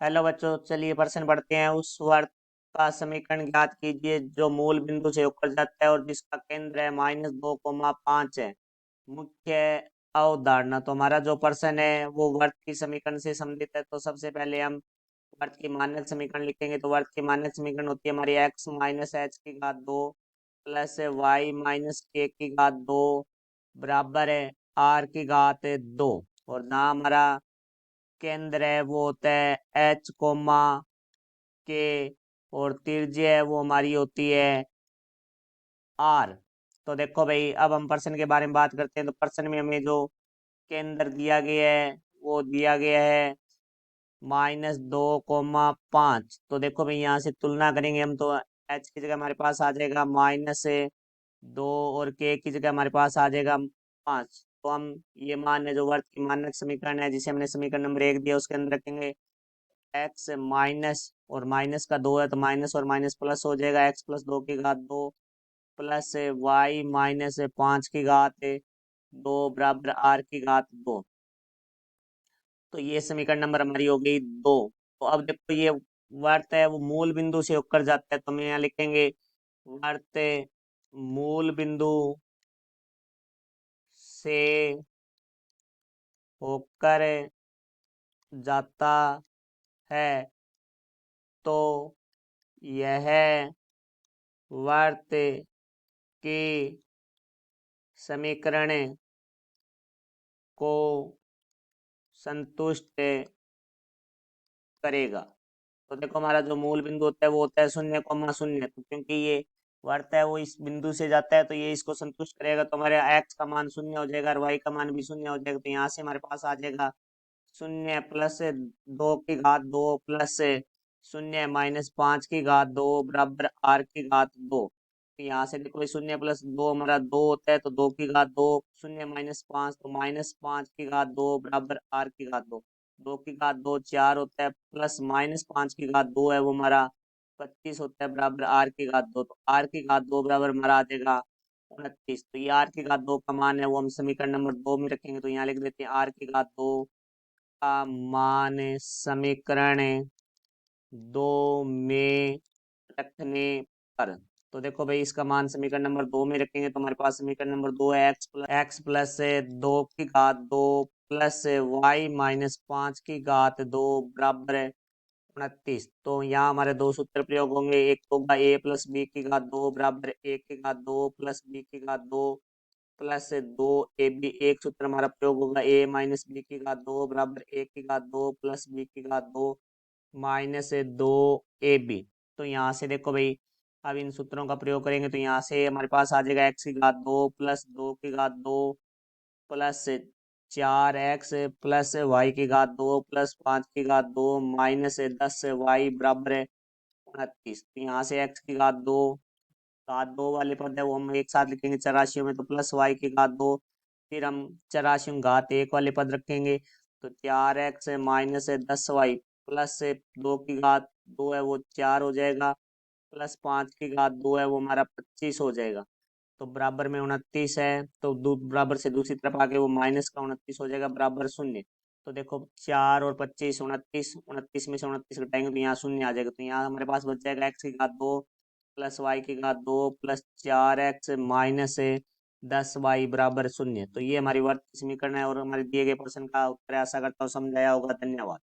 Hello बच्चों, चलिए प्रश्न पढ़ते हैं। उस वर्ग का समीकरण ज्ञात कीजिए जो मूल बिंदु से होकर जाता है और जिसका केंद्र है -2,5 है। मुख्य अवधारणा। तो हमारा जो प्रश्न है वो वर्ग की समीकरण से संबंधित है। तो सबसे पहले हम वर्ग की मानक समीकरण लिखेंगे। तो वर्ग की मानक समीकरण होती है हमारी x-h की घात 2 प्लस y-k की घात 2 बराबर है r की घात 2। और जहाँ हमारा केंद्र है वो होता है h कोमा के, और त्रिज्या है वो हमारी होती है r। तो देखो भाई, अब हम प्रश्न के बारे में बात करते हैं। तो प्रश्न में हमें जो केंद्र दिया गया है वो दिया गया है -2,5। तो देखो भाई, यहाँ से तुलना करेंगे हम तो h की जगह हमारे पास आ जाएगा -2 और k की जगह हमारे पास आ जाएगा 5। तो हम ये मान है जो वर्ग की मानक समीकरण है जिसे हमने समीकरण नंबर 1 दिया उसके अंदर रखेंगे एक्स माइनस, और माइनस का 2 है तो माइनस और माइनस प्लस हो जाएगा, x+2 की घात 2 प्लस y-5 की घात 2 बराबर r की घात 2। तो ये समीकरण नंबर हमारी हो गई 2। तो अब देखो, ये वर्त है वो मूल बिंदु से होकर जाता है। तो हम यहाँ लिखेंगे वर्त मूल बिंदु से होकर जाता है। तो यह वर्त के समीकरण को संतुष्ट करेगा। तो देखो, हमारा जो मूल बिंदु होता है वो होता है 0,0। तो क्योंकि ये वर्त है वो इस बिंदु से जाता है तो ये इसको संतुष्ट करेगा। तो हमारे x का मान 0 हो जाएगा और y का मान भी 0 हो जाएगा। तो यहाँ से हमारे पास आ जाएगा 0 प्लस 2 की घात 2 प्लस 0-5 की घात 2 बराबर r की घात 2। तो यहाँ से देखो, 0+2 हमारा 2 होता है तो 2 की घात 2, 0-5 तो -5 की घात 2 बराबर r की घात 2। 2 की घात 2 4 होता है, प्लस -5 की घात 2 है वो हमारा 25 होता है बराबर r की घात 2। तो r की घात 2 बराबर हमारा आ जाएगा 29। तो ये r की घात 2 का मान है वो हम समीकरण नंबर 2 में रखेंगे। तो यहाँ लिख देते हैं r की घात 2 का मान समीकरण 2 में रखने पर। तो देखो भाई, इसका मान समीकरण नंबर 2 में रखेंगे तो हमारे पास समीकरण नंबर 2 है x+2 की घात 2 प्लस y-5 की घात 2 बराबर है 29। तो यहाँ हमारे दो सूत्र प्रयोग होंगे। एक होगा a+b की घात 2 बराबर a की घात 2 प्लस b की घात 2 प्लस 2ab। एक सूत्र हमारा प्रयोग होगा a-b की घात 2 बराबर a की घात 2 प्लस b की घात 2 -2ab। तो यहाँ से देखो भाई, अब इन सूत्रों का प्रयोग करेंगे तो यहाँ से हमारे पास आ जाएगा x की घात 2 प्लस 2 की घात 2 प्लस 4x प्लस y की घात 2 प्लस 5 की घात 2 -10y बराबर है 29। तो यहाँ से x की घात 2 वाले पद है वो हम एक साथ लिखेंगे चराशियों में, तो प्लस y की घात 2। फिर हम चराशियों में घात 1 वाले पद रखेंगे। तो 4x -10y प्लस 2 की घात 2 है वो 4 हो जाएगा, प्लस 5 की घात 2 है वो हमारा 25 हो जाएगा। तो बराबर में 29 है, तो बराबर से दूसरी तरफ आके वो माइनस का 29 हो जाएगा बराबर 0। तो देखो, 4 और 25 29, 29 में से 29 घटाएंगे तो यहाँ 0 आ जाएगा। तो यहाँ हमारे पास बच जाएगा x की घात 2 प्लस y की घात 2 प्लस 4x माइनस 10y बराबर 0। तो ये हमारी वर्ग समीकरण है और हमारे दिए गए प्रश्न का उत्तर है। आशा करता हूँ समझ आया होगा। धन्यवाद।